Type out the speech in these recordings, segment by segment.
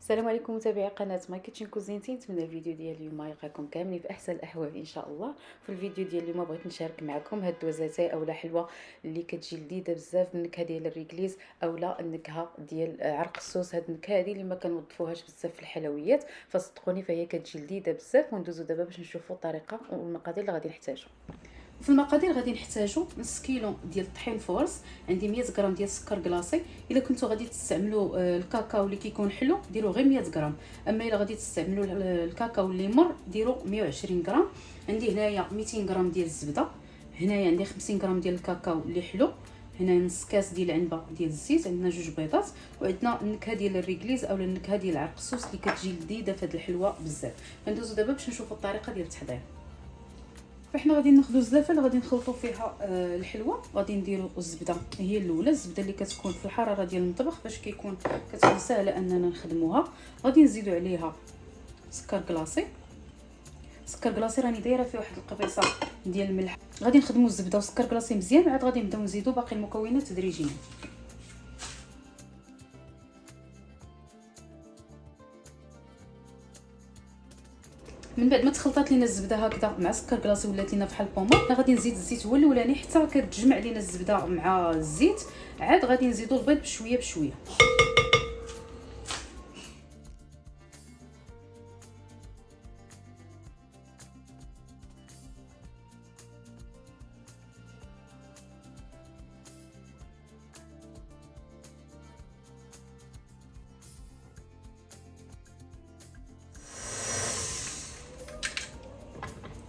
السلام عليكم متابعي قناه ماي كيتشن كوزينتي. نتمنى الفيديو ديال اليوم يلقاكم كاملين في احسن الاحوال ان شاء الله. في الفيديو ديال اليوم بغيت نشارك معكم هاد الدوزاتاي اولا حلوه اللي كتجي لذيذه بزاف، النكهه ديال الريكليز اولا النكهه ديال عرق السوس. هاد النكهه هادي اللي ما كنوظفوهاش بزاف في الحلويات، فصدقوني فهي كتجي لذيذه بزاف. وندوزو دابا باش نشوفوا الطريقه والمقادير اللي غادي نحتاجو. في المقادير غادي نحتاجو نص كيلو ديال الطحين فورس، عندي 100 غرام ديال السكر كلاصي. الا كنتو غادي تستعملوا الكاكاو اللي كيكون حلو ديروا غير 100 غرام، اما الا غادي تستعملوا الكاكاو اللي مر ديروا 120 غرام. عندي هنايا 200 غرام ديال الزبده، هنايا عندي 50 غرام ديال الكاكاو اللي حلو، هنا نص كاس ديال العنبه ديال الزيت، عندنا جوج بيضات، وعندنا النكهه ديال الريكليز اولا النكهه ديال عرق السوس اللي كتجي لذيذه في هذه الحلوه بزاف. غندوزو دابا باش نشوفوا الطريقه ديال التحضير. فاحنا غادي ناخذ زلافه اللي غادي نخلطوا فيها الحلوه. غادي نديروا الزبده هي الاولى، الزبده اللي كتكون في الحراره ديال المطبخ باش كيكون كتكون سهله اننا نخدموها. غادي نزيدوا عليها سكر كلاصي. سكر كلاصي راني دايره فيه واحد القبيصه ديال الملح. غادي نخدموا الزبده والسكر كلاصي مزيان، عاد غادي نبداو نزيدوا باقي المكونات تدريجيا. من بعد ما تخلطات لينا الزبده هكذا مع السكر كلاصي ولات لينا بحال البومه، غادي نزيد الزيت هو الاولاني حتى كتجمع لينا الزبده مع الزيت. عاد غادي نزيدوا البيض بشويه بشويه.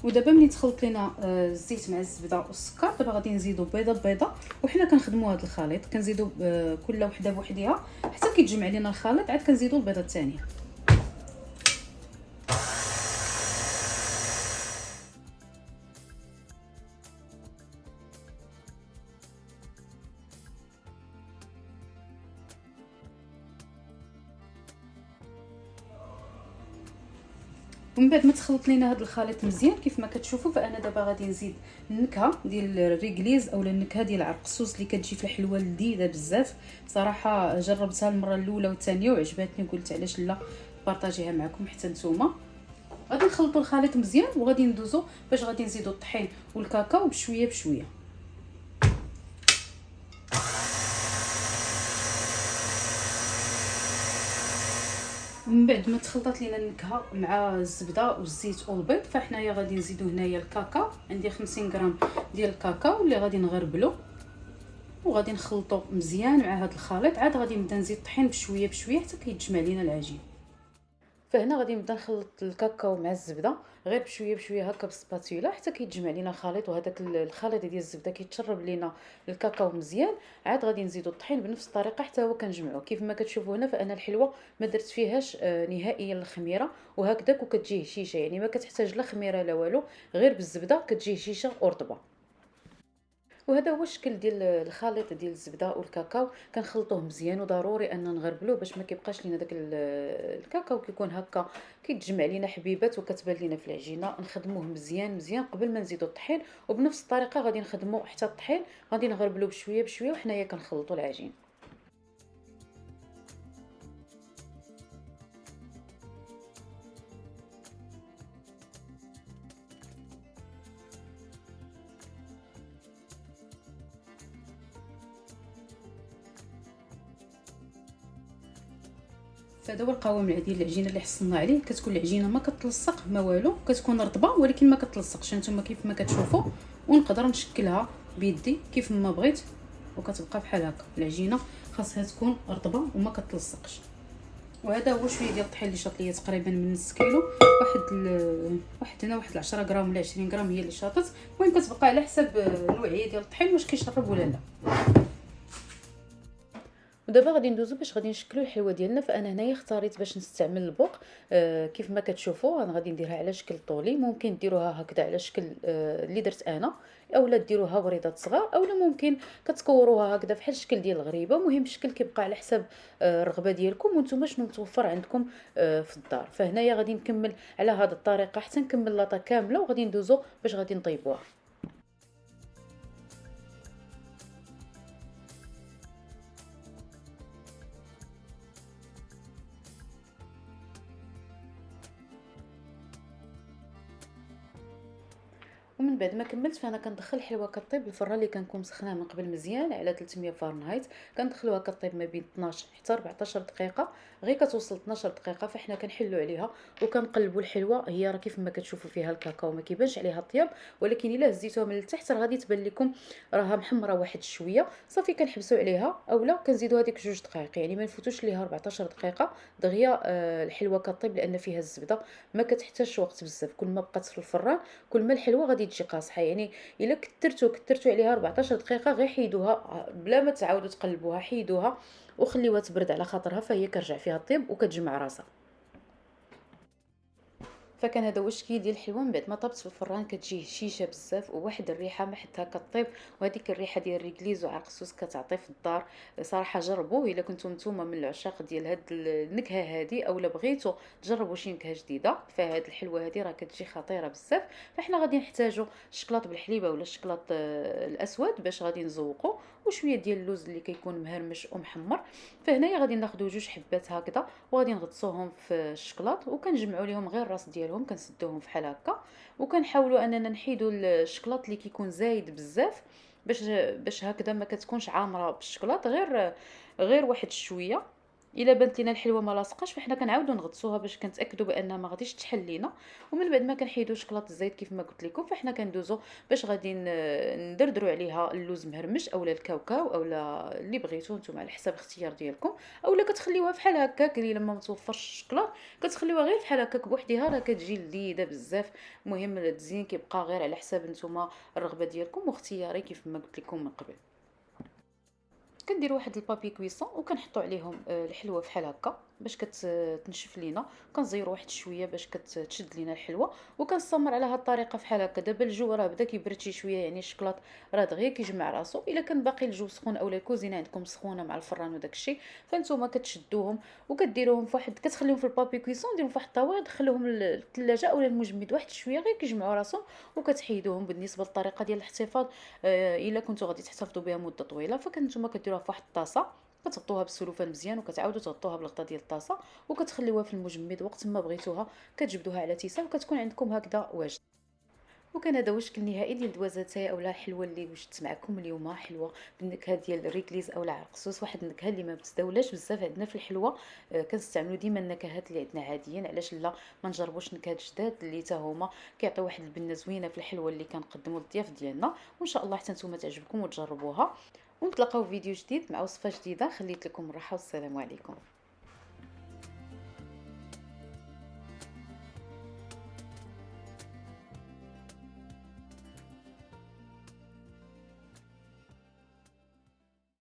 ودابا ملي تخلط لينا الزيت مع الزبده والسكر، دابا غادي نزيدو بيضه بيضه. وحنا كنخدموا هذا الخليط كنزيدو كل وحده بوحدها حتى كيتجمع لينا الخليط، عاد كنزيدو البيضه الثانيه. ومن بعد ما تخلط لينا هذا الخليط مزيان كيف ما كتشوفوا، فانا دابا غادي نزيد النكهه ديال الريكليز اولا النكهه ديال عرق السوس اللي كتجي في الحلوه لذيذه بزاف. صراحه جربتها المره الاولى والثانيه وعجبتني، وقلت علاش لا بارطاجيها معكم حتى نتوما. غادي نخلطوا الخليط مزيان وغادي ندوزو باش غادي نزيدوا الطحين والكاكاو بشويه بشويه. من بعد ما تخلطات لينا النكهه مع الزبده والزيت والبيض، فحنايا غادي نزيدو هنايا الكاكاو. عندي 50 غرام ديال الكاكاو اللي غادي نغربلو وغادي نخلطو مزيان مع هذا الخليط. عاد غادي نبدا نزيد الطحين بشويه بشويه حتى كيتجمع لينا العجين. فهنا غادي نبدا نخلط الكاكاو مع الزبده غير بشويه بشويه هكا بالسباتولا حتى كيتجمع لينا الخليط، وهذاك الخليط ديال الزبده كيتشرب لينا الكاكاو مزيان. عاد غادي نزيدو الطحين بنفس الطريقه حتى هو كنجمعو. كيف ما كتشوفوا هنا فانا الحلوه ما درت فيهاش نهائيا الخميره، وهكذاك وكتجي هشيشه، يعني ما كتحتاج لا خميره لا والو، غير بالزبده كتجي هشيشه ورطبه. وهذا هو الشكل ديال الخليط ديال الزبده والكاكاو. كنخلطوه مزيان وضروري ان نغربلوه باش ما كيبقاش لينا داك الكاكاو كيكون هكا كيتجمع لينا حبيبات وكتبان لينا في العجينه. نخدموه مزيان مزيان قبل ما نزيدو الطحين، وبنفس الطريقه غادي نخدمو حتى الطحين غادي نغربلوه بشويه بشويه وحنايا كنخلطوا العجين. فهذا هو القوام العادي ديال العجينه اللي حصلنا عليه. كتكون العجينه ما كتلصق ما والو، كتكون رطبه ولكن ما كتلصقش نتوما كيف ما كتشوفوا. ونقدر نشكلها بيدي كيف ما بغيت وكتبقى بحال هكا. العجينه خاصها تكون رطبه وما كتلصقش. وهذا هو شويه ديال الطحين اللي شاط ليا تقريبا من نص كيلو. واحد هنا واحد 10 غرام ولا 20 غرام هي اللي شاطت. المهم كتبقى على حسب النوعيه ديال الطحين واش كيشرب ولا لا. ودابا غادي ندوزو باش غادي نشكلو الحلوه ديالنا. فانا هنايا اختاريت باش نستعمل البوق. كيف ما كتشوفوا انا غادي نديرها على شكل طولي، ممكن ديروها هكذا على شكل اللي درت انا، اولا ديروها وريضات صغار، اولا ممكن كتكوروها هكذا بحال الشكل ديال الغريبه. مهم الشكل كيبقى على حسب الرغبه ديالكم وانتم شنو متوفر عندكم في الدار. فهنايا غادي نكمل على هذه الطريقه حتى نكمل لاطه كامله وغادي ندوزو باش غادي نطيبوها. ومن بعد ما كملت فانا كندخل الحلوه كطيب الفران اللي كنكون مسخناه من قبل مزيان على 300 فahrenheit. كندخلوها كطيب ما بين 12 حتى 14 دقيقه. غير كتوصل 12 دقيقه فاحنا كنحلو عليها وكنقلبوا الحلوه. هي راه كيف ما كتشوفوا فيها الكاكاو ما كيبانش عليها الطياب، ولكن الا هزيتوها من التحت راه غادي تبان لكم راها محمره واحد شويه. صافي كنحبسوا عليها اولا كنزيدوا هذيك 2 دقائق، يعني ما نفوتوش ليها 14 دقيقه دغيا. الحلوه كطيب لان فيها الزبده ما كتحتاجش وقت بزاف. كل ما بقات في الفران كل ما الحلوه غادي تجي قاصحه. يعني الا كثرتوا عليها 14 دقيقه غير حيدوها بلا ما تعاودوا تقلبوها، حيدوها وخليوها تبرد على خاطرها فهي كرجع فيها الطيب وكتجمع راسها. فكان هذا هو الشكل ديال الحلوه من بعد ما طابت في الفران. كتجي هشيشه بزاف وواحد الريحه ما حتى كطيب، وهذيك الريحه ديال الريكليز وعرقسوس كتعطي في الدار. صراحه جربوه الا كنتم نتوما من العشاق ديال هاد النكهه هذه اولا بغيتوا تجربوا شي نكهه جديده، فهاد الحلوه هذه راه كتجي خطيره بزاف. فاحنا غادي نحتاجوا الشكلاط بالحليب اولا الشكلاط الاسود باش غادي نزوقوا، وشويه ديال اللوز اللي كيكون مهرمش ومحمر. فهنايا غادي ناخذوا 2 حبات هكذا وغادي نغطسوهم في الشكلاط وكنجمعوا ليهم غير الراس ديالهم كنسدوهم فحال هكا. وكنحاولوا اننا نحيدوا الشكلاط اللي كيكون زايد بزاف باش هكذا ما كتكونش عامره بالشكلاط، غير واحد شويه. الا بانت لينا الحلوه ما لاصقاش فاحنا كنعاودوا نغطسوها باش كنتاكدوا بانها ما غاديش تحل لينا. ومن بعد ما كنحيدوا شكلاط الزيت كيف ما قلت لكم فاحنا كندوزو باش غادي ندردروا عليها اللوز مهرمش اولا الكاوكاو اولا اللي بغيتو نتوما على حسب الاختيار ديالكم. اولا كتخليوها بحال هكاك اللي لما متوفرش الشكلاط كتخليوها غير بحال هكاك بوحديها راه كتجي لذيذه بزاف. المهم التزيين كيبقى غير على حساب نتوما الرغبه ديالكم واختياري كيف ما قلت لكم من قبل. كنديروا واحد البابي كويسون وكنحطوا عليهم الحلوه بحال هكا باش كتنشف لينا. كنزيروا واحد شويه باش كتشد لينا الحلوه وكنستمر على هذه الطريقه بحال هكا. دابا الجو راه بدا كيبرد شي شويه، يعني الشكلاط راه دغيا كيجمع راسو. الا كان باقي الجو سخون اولا الكوزينه عندكم سخونه مع الفران وداك الشيء فانتوما كتشدوهم وكديروهم في واحد كتخليهم في البابي كويسون ديرهم في واحد الطاوله دخلوهم للثلاجه اولا المجمد واحد شويه غير كيجمعوا راسهم وكتحيدوهم. بالنسبه للطريقه ديال الاحتفاظ الا كنتو غادي تحتفظوا بها مده طويله فكنتوما كديروها في واحد الطاسه كتغطوها بالسلوفان مزيان وكتعاودوا تغطوها بالغطا ديال الطاسه وكتخليوها في المجمد وقت ما بغيتوها كتجبدوها على تيسان وكتكون عندكم هكذا واجد. وكان هذا هو الشكل النهائي ديال دوازاتاي اولا الحلوه اللي وجدت معكم اليوم. حلوه بالنكهه ديال الريكليز اولا عرقسوس، واحد النكهه اللي ما بتداولاش بزاف عندنا في الحلوه. كنستعملوا ديما النكهات اللي عندنا عاديين، علاش لا ما نجربوش نكهات جداد اللي حتى هما كيعطيو واحد البنه زوينه في الحلوه اللي كنقدموا للضياف ديالنا. وان شاء الله حتى نتوما تعجبكم وتجربوها. ونتلاقاو في فيديو جديد مع وصفه جديده. خليت لكم الراحه والسلام عليكم.